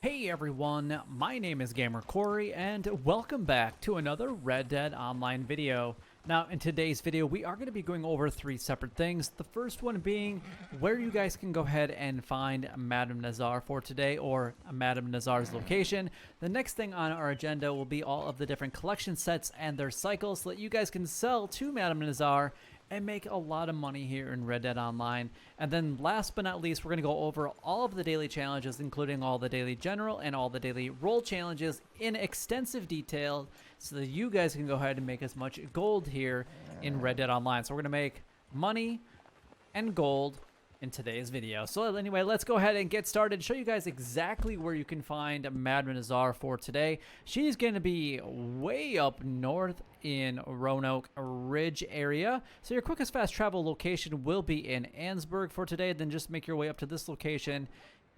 Hey everyone, my name is Gamer Corey and welcome back to another Red Dead Online video. Now in today's video we are going to be going over three separate things. The first one being where you guys can go ahead and find Madame Nazar for today, or Madame Nazar's location. The next thing on our agenda will be all of the different collection sets and their cycles so that you guys can sell to Madame Nazar and make a lot of money here in Red Dead Online. And then last but not least, we're going to go over all of the daily challenges, including all the daily general and all the daily role challenges in extensive detail so that you guys can go ahead and make as much gold here in Red Dead Online. So we're going to make money and gold in today's video. So anyway, let's go ahead and get started. Show you guys exactly where you can find Madame Nazar for today. She's going to be way up north in Roanoke Ridge area. So your quickest fast travel location will be in Ansburg for today. Then just make your way up to this location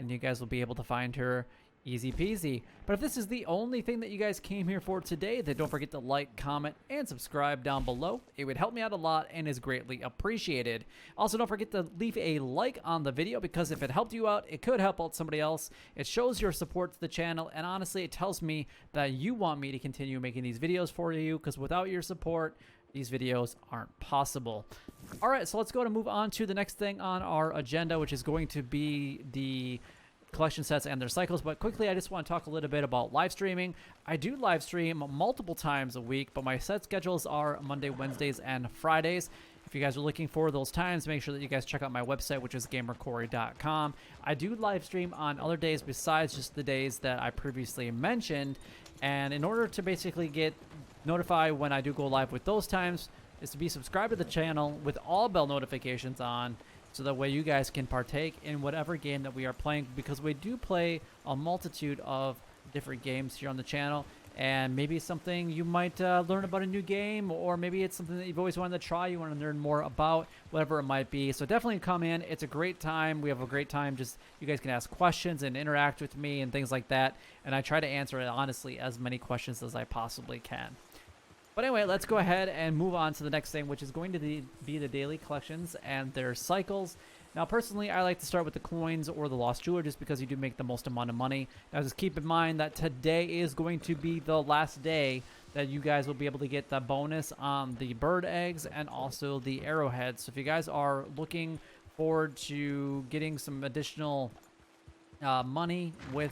and you guys will be able to find her easy peasy. But if this is the only thing that you guys came here for today, then don't forget to like, comment, and subscribe down below. It would help me out a lot and is greatly appreciated. Also, don't forget to leave a like on the video because if it helped you out, it could help out somebody else. It shows your support to the channel, and honestly, it tells me that you want me to continue making these videos for you, because without your support, these videos aren't possible. All right, so let's go to move on to the next thing on our agenda, which is going to be the collection sets and their cycles. But quickly, I just want to talk a little bit about live streaming. I do live stream multiple times a week, but my set schedules are Monday, Wednesdays, and Fridays. If you guys are looking for those times, make sure that you guys check out my website, which is gamercorey.com. I do live stream on other days besides just the days that I previously mentioned, and in order to basically get notified when I do go live with those times is to be subscribed to the channel with all bell notifications on, so that way you guys can partake in whatever game that we are playing, because we do play a multitude of different games here on the channel. And maybe something you might learn about a new game, or maybe it's something that you've always wanted to try, you want to learn more about, whatever it might be. So definitely come in. It's a great time. We have a great time. Just you guys can ask questions and interact with me and things like that. And I try to answer, honestly, as many questions as I possibly can. But anyway, let's go ahead and move on to the next thing, which is going to be the daily collections and their cycles. Now, personally, I like to start with the coins or the lost jeweler just because you do make the most amount of money. Now, just keep in mind that today is going to be the last day that you guys will be able to get the bonus on the bird eggs and also the arrowheads. So if you guys are looking forward to getting some additional money with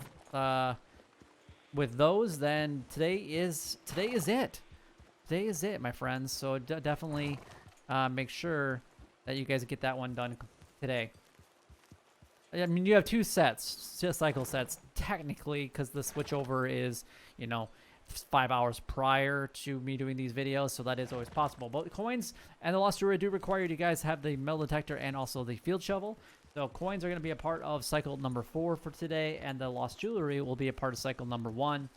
those, then today is it. Today is it, my friends. So definitely make sure that you guys get that one done today. I mean, you have two sets, two cycle sets, technically, because the switchover is, 5 hours prior to me doing these videos, so that is always possible. But the coins and the lost jewelry do require you guys have the metal detector and also the field shovel. So coins are going to be a part of cycle number 4 for today, and the lost jewelry will be a part of cycle number 1.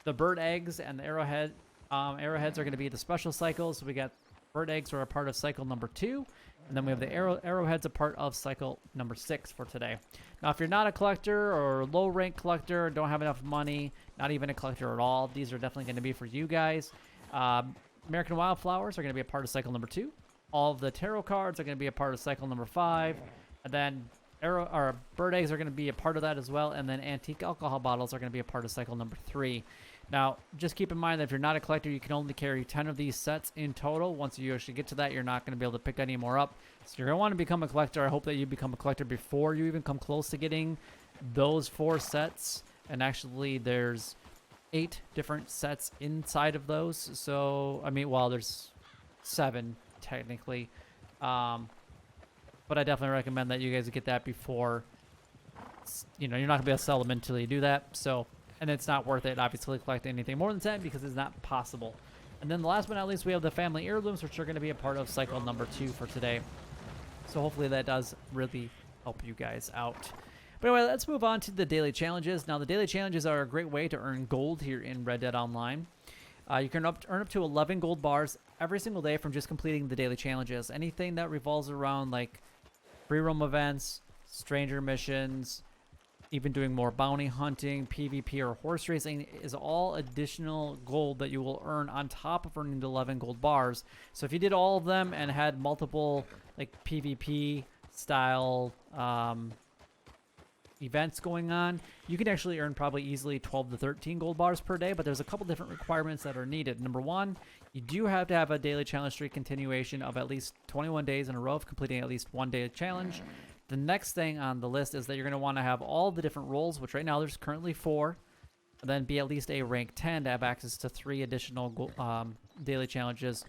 The bird eggs and the arrowheads are going to be the special cycles. So we got bird eggs are a part of cycle number 2, and then we have the arrowheads a part of cycle number 6 for today. Now, if you're not a collector or low rank collector, don't have enough money, not even a collector at all, these are definitely going to be for you guys. American Wildflowers are going to be a part of cycle number 2. All of the tarot cards are going to be a part of cycle number 5, and then bird eggs are going to be a part of that as well, and then antique alcohol bottles are going to be a part of cycle number 3. Now, just keep in mind that if you're not a collector, you can only carry 10 of these sets in total. Once you actually get to that, you're not going to be able to pick any more up. So you're going to want to become a collector. I hope that you become a collector before you even come close to getting those 4 sets. And actually, there's 8 different sets inside of those. So, I mean, well, there's 7 technically. But I definitely recommend that you guys get that before, you're not going to be able to sell them until you do that. So, and it's not worth it, obviously, to collect anything more than 10 because it's not possible. And then last but not least, we have the family heirlooms, which are going to be a part of cycle number 2 for today. So hopefully that does really help you guys out. But anyway, let's move on to the daily challenges. Now, the daily challenges are a great way to earn gold here in Red Dead Online. You can earn up to 11 gold bars every single day from just completing the daily challenges. Anything that revolves around like free roam events, stranger missions, even doing more bounty hunting, PvP, or horse racing is all additional gold that you will earn on top of earning the 11 gold bars. So if you did all of them and had multiple like PvP style events going on, you can actually earn probably easily 12 to 13 gold bars per day, but there's a couple different requirements that are needed. Number one, you do have to have a daily challenge streak continuation of at least 21 days in a row of completing at least one day challenge. The next thing on the list is that you're going to want to have all the different roles, which right now there's currently 4, and then be at least a rank 10 to have access to 3 additional daily challenges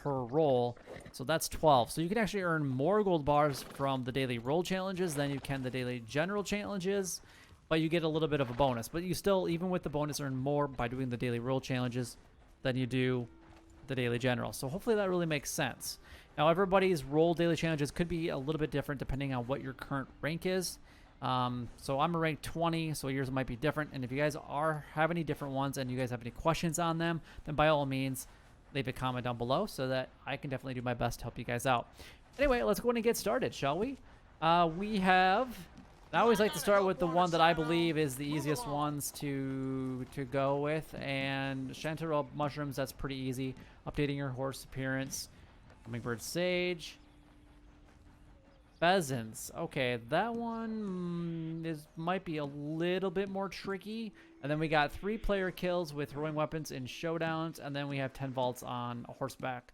per role. So that's 12. So you can actually earn more gold bars from the daily role challenges than you can the daily general challenges, but you get a little bit of a bonus. But you still, even with the bonus, earn more by doing the daily role challenges than you do the daily general. So hopefully that really makes sense. Now everybody's role daily challenges could be a little bit different depending on what your current rank is. So I'm a rank 20, so yours might be different. And if you guys have any different ones and you guys have any questions on them, then by all means, leave a comment down below so that I can definitely do my best to help you guys out. Anyway, let's go ahead and get started, shall we? I always like to start with the one that I believe is the easiest ones to go with, and Chanterelle mushrooms, that's pretty easy. Updating your horse appearance. Hummingbird sage. Pheasants. Okay, that one might be a little bit more tricky. And then we got 3 player kills with throwing weapons in showdowns, and then we have 10 vaults on horseback.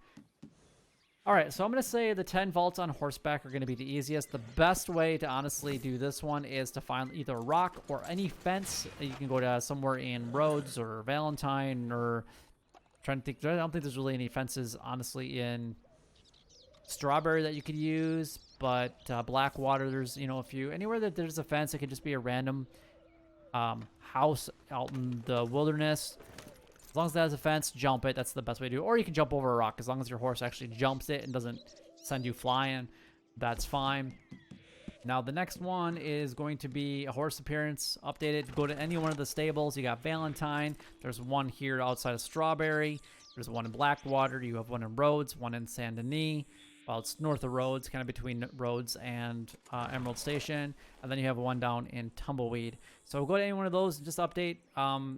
All right, so I'm going to say the 10 vaults on horseback are going to be the easiest. The best way to honestly do this one is to find either a rock or any fence. You can go to somewhere in Rhodes or Valentine, or trying to think. I don't think there's really any fences, honestly, in Strawberry that you could use, but Blackwater, there's, you know, a few. Anywhere that there's a fence, it could just be a random house out in the wilderness. As long as that has a fence, jump it. That's the best way to do it. Or you can jump over a rock. As long as your horse actually jumps it and doesn't send you flying, that's fine. Now, the next one is going to be a horse appearance updated. Go to any one of the stables. You got Valentine. There's one here outside of Strawberry. There's one in Blackwater. You have one in Rhodes, one in Saint Denis. Well, it's north of Rhodes, kind of between Rhodes and Emerald Station. And then you have one down in Tumbleweed. So go to any one of those and just update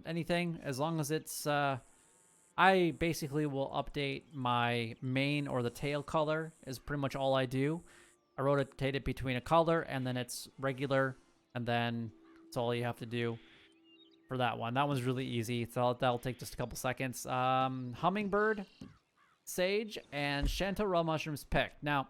anything. As long as it's... I basically will update my mane or the tail color is pretty much all I do. I rotate it between a color and then it's regular. And then that's all you have to do for that one. That one's really easy. So that'll take just a couple seconds. Hummingbird, sage, and Chanterelle mushrooms picked. Now,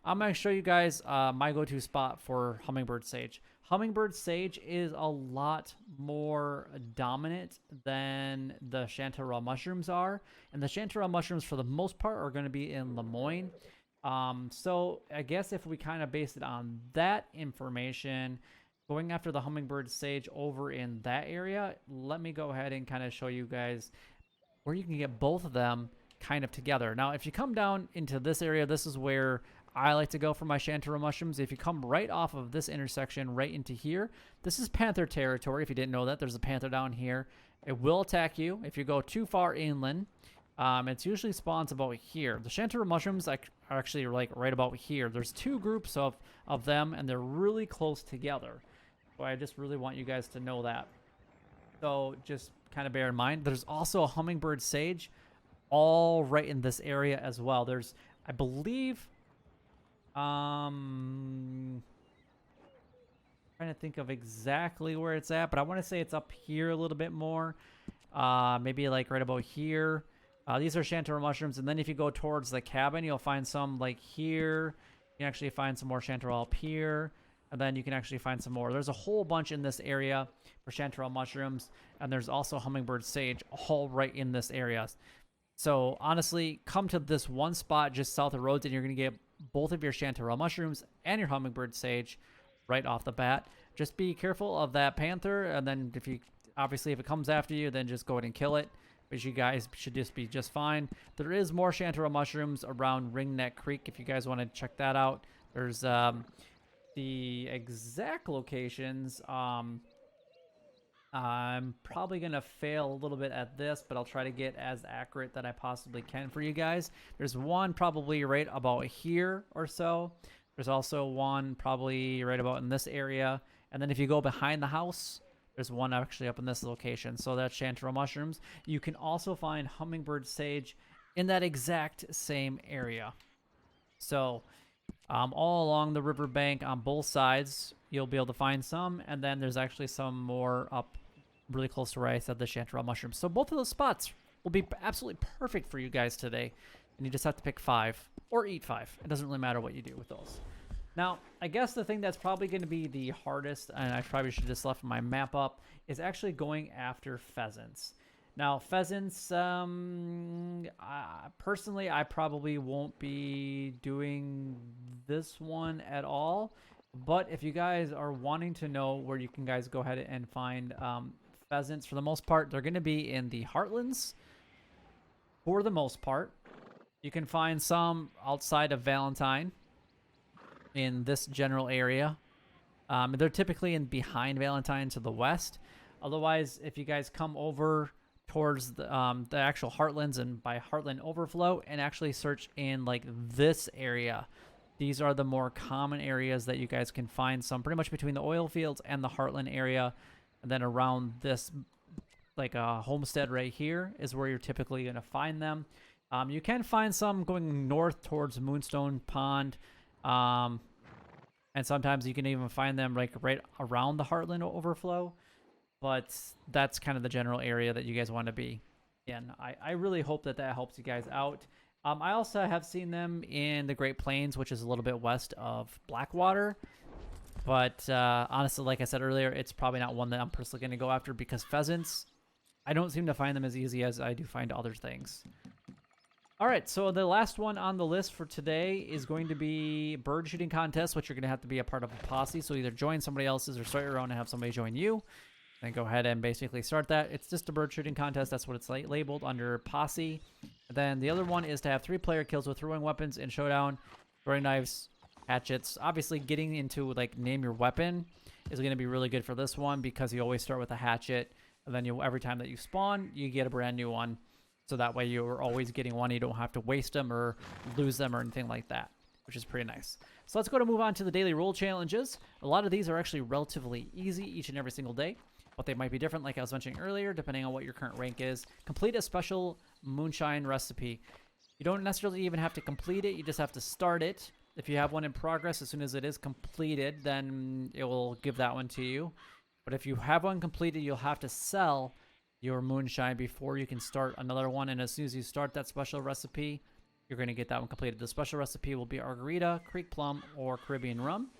I'm going to show you guys my go-to spot for Hummingbird sage. Hummingbird sage is a lot more dominant than the Chanterelle mushrooms are. And the Chanterelle mushrooms, for the most part, are going to be in Lemoyne. So I guess if we kind of base it on that information, going after the Hummingbird sage over in that area, let me go ahead and kind of show you guys where you can get both of them kind of together. Now, if you come down into this area, this is where I like to go for my Chanterelle mushrooms. If you come right off of this intersection right into here, this is panther territory. If you didn't know that, there's a panther down here. It will attack you if you go too far inland. It's usually spawns about here. The Chanterelle mushrooms are actually like right about here. There's 2 groups of them, and they're really close together. So I just really want you guys to know that. So just kind of bear in mind. There's also a Hummingbird sage all right in this area as well. There's, I believe, trying to think of exactly where it's at, but I want to say it's up here a little bit more. Maybe like right about here. These are Chanterelle mushrooms, and then if you go towards the cabin, you'll find some like here. You can actually find some more Chanterelle up here, and then you can actually find some more. There's a whole bunch in this area for Chanterelle mushrooms, and there's also Hummingbird sage all right in this area. So honestly, come to this one spot just south of Rhodes, and you're going to get both of your Chanterelle mushrooms and your Hummingbird sage right off the bat. Just be careful of that panther, and then if it comes after you, then just go ahead and kill it. But you guys should just be just fine. There is more Chanterelle mushrooms around Ringneck Creek if you guys want to check that out. There's the exact locations. I'm probably going to fail a little bit at this, but I'll try to get as accurate that I possibly can for you guys. There's one probably right about here or so. There's also one probably right about in this area. And then if you go behind the house, there's one actually up in this location. So that's Chanterelle mushrooms. You can also find Hummingbird sage in that exact same area. So all along the riverbank on both sides, you'll be able to find some, and then there's actually some more up really close to where I said the Chanterelle mushrooms. So both of those spots will be absolutely perfect for you guys today, and you just have to pick 5 or eat 5. It doesn't really matter what you do with those. Now, I guess the thing that's probably going to be the hardest, and I probably should have just left my map up, is actually going after pheasants. Now, pheasants, personally, I probably won't be doing this one at all. But if you guys are wanting to know where you can guys go ahead and find pheasants, for the most part, they're going to be in the heartlands. For the most part, you can find some outside of Valentine in this general area. They're typically in behind Valentine to the west. Otherwise, if you guys come over towards the actual heartlands and by heartland overflow and actually search in like this area, these are the more common areas that you guys can find some pretty much between the oil fields and the heartland area. And then around this like a homestead right here is where you're typically going to find them. You can find some going north towards Moonstone Pond. And sometimes you can even find them like right around the heartland overflow. But that's kind of the general area that you guys want to be in. I really hope that helps you guys out. I also have seen them in the Great Plains, which is a little bit west of Blackwater. But honestly, like I said earlier, it's probably not one that I'm personally going to go after because pheasants, I don't seem to find them as easy as I do find other things. All right, so the last one on the list for today is going to be bird shooting contest, which you're going to have to be a part of a posse. So either join somebody else's or start your own and have somebody join you. Then go ahead and basically start that. It's just a bird shooting contest. That's what it's labeled under posse. And then the other one is to have 3-player kills with throwing weapons in showdown, throwing knives, hatchets. Obviously, getting into like name your weapon is going to be really good for this one because you always start with a hatchet, and then every time that you spawn, you get a brand new one. So that way you're always getting one. You don't have to waste them or lose them or anything like that, which is pretty nice. So let's go to move on to the daily role challenges. A lot of these are actually relatively easy each and every single day. But they might be different, like I was mentioning earlier, depending on what your current rank is. Complete a special moonshine recipe. You don't necessarily even have to complete it. You just have to start it. If you have one in progress, as soon as it is completed, then it will give that one to you. But if you have one completed, you'll have to sell your moonshine before you can start another one. And as soon as you start that special recipe, you're going to get that one completed. The special recipe will be Margarita, Creek Plum, or Caribbean Rum.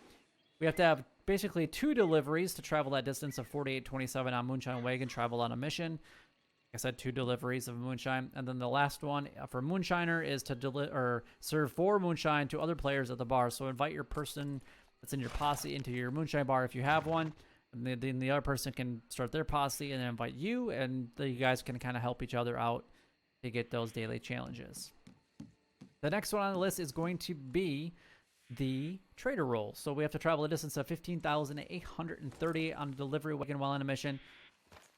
We have to have basically 2 deliveries to travel that distance of 48.27 on Moonshine Wagon, travel on a mission. Like I said, 2 deliveries of moonshine. And then the last one for Moonshiner is to serve 4 moonshine to other players at the bar. So invite your person that's in your posse into your moonshine bar if you have one. And then the other person can start their posse and then invite you. And you guys can kind of help each other out to get those daily challenges. The next one on the list is going to be the trader role. So we have to travel a distance of 15,830 on a delivery wagon while on a mission.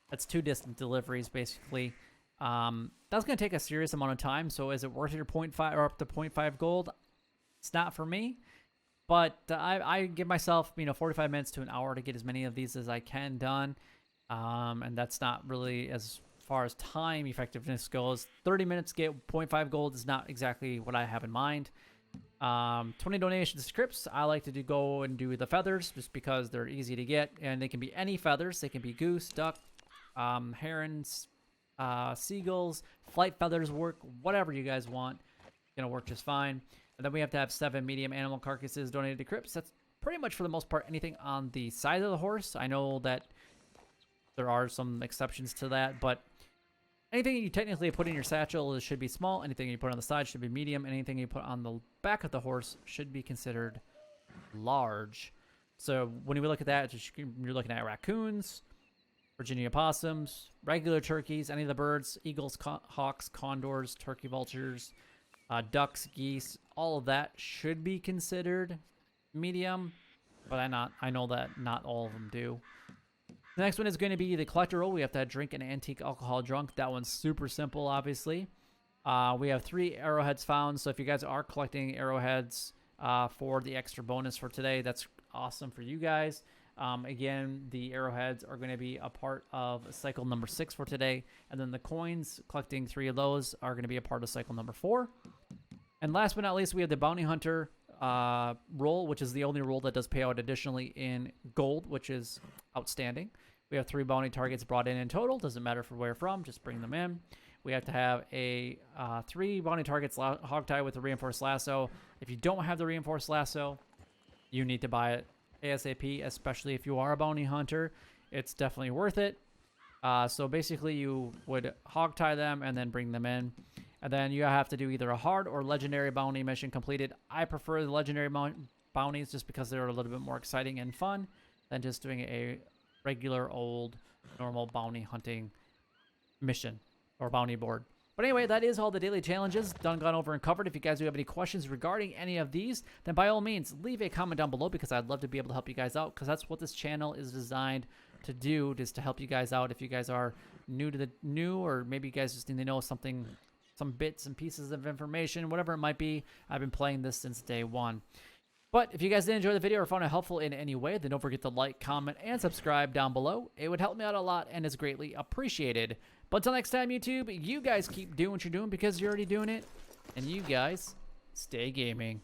That's 2 distant deliveries, basically. That's going to take a serious amount of time. So is it worth your 0.5 or up to 0.5 gold? It's not for me. But I give myself, 45 minutes to an hour to get as many of these as I can done. And that's not really, as far as time effectiveness goes. 30 minutes to get 0.5 gold is not exactly what I have in mind. 20 donations to scripts. I like to go and do the feathers just because they're easy to get, and they can be any feathers. They can be goose, duck, herons, seagulls, flight feathers work, whatever you guys want. It's gonna work just fine. And then we have to have 7 medium animal carcasses donated to crypts. That's pretty much for the most part anything on the side of the horse. I know that there are some exceptions to that, but anything you technically put in your satchel should be small. Anything you put on the side should be medium. Anything you put on the back of the horse should be considered large. So when we look at that, you're looking at raccoons, Virginia possums, regular turkeys, any of the birds, eagles, hawks, condors, turkey vultures, ducks, geese. All of that should be considered medium, but I know that not all of them do. The next one is going to be the collector role. We have to drink an antique alcohol drunk. That one's super simple, obviously. We have 3 arrowheads found. So if you guys are collecting arrowheads for the extra bonus for today, that's awesome for you guys. Again, the arrowheads are going to be a part of cycle number 6 for today. And then the coins, collecting 3 of those, are going to be a part of cycle number 4. And last but not least, we have the bounty hunter role, which is the only role that does pay out additionally in gold, which is outstanding. We have 3 bounty targets brought in total. Doesn't matter for where from, just bring them in. We have to have a 3 bounty targets hogtie with a reinforced lasso. If you don't have the reinforced lasso, you need to buy it ASAP, especially if you are a bounty hunter. It's definitely worth it. So basically you would hogtie them and then bring them in. And then you have to do either a hard or legendary bounty mission completed. I prefer the legendary bounties just because they're a little bit more exciting and fun than just doing a regular old normal bounty hunting mission or bounty board. But anyway, that is all the daily challenges done, gone over, and covered. If you guys do have any questions regarding any of these, then by all means, leave a comment down below because I'd love to be able to help you guys out because that's what this channel is designed to do, just to help you guys out if you guys are new or maybe you guys just need to know something, some bits and pieces of information, whatever it might be. I've been playing this since day one. But if you guys did enjoy the video or found it helpful in any way, then don't forget to like, comment, and subscribe down below. It would help me out a lot and is greatly appreciated. But until next time, YouTube, you guys keep doing what you're doing because you're already doing it. And you guys, stay gaming.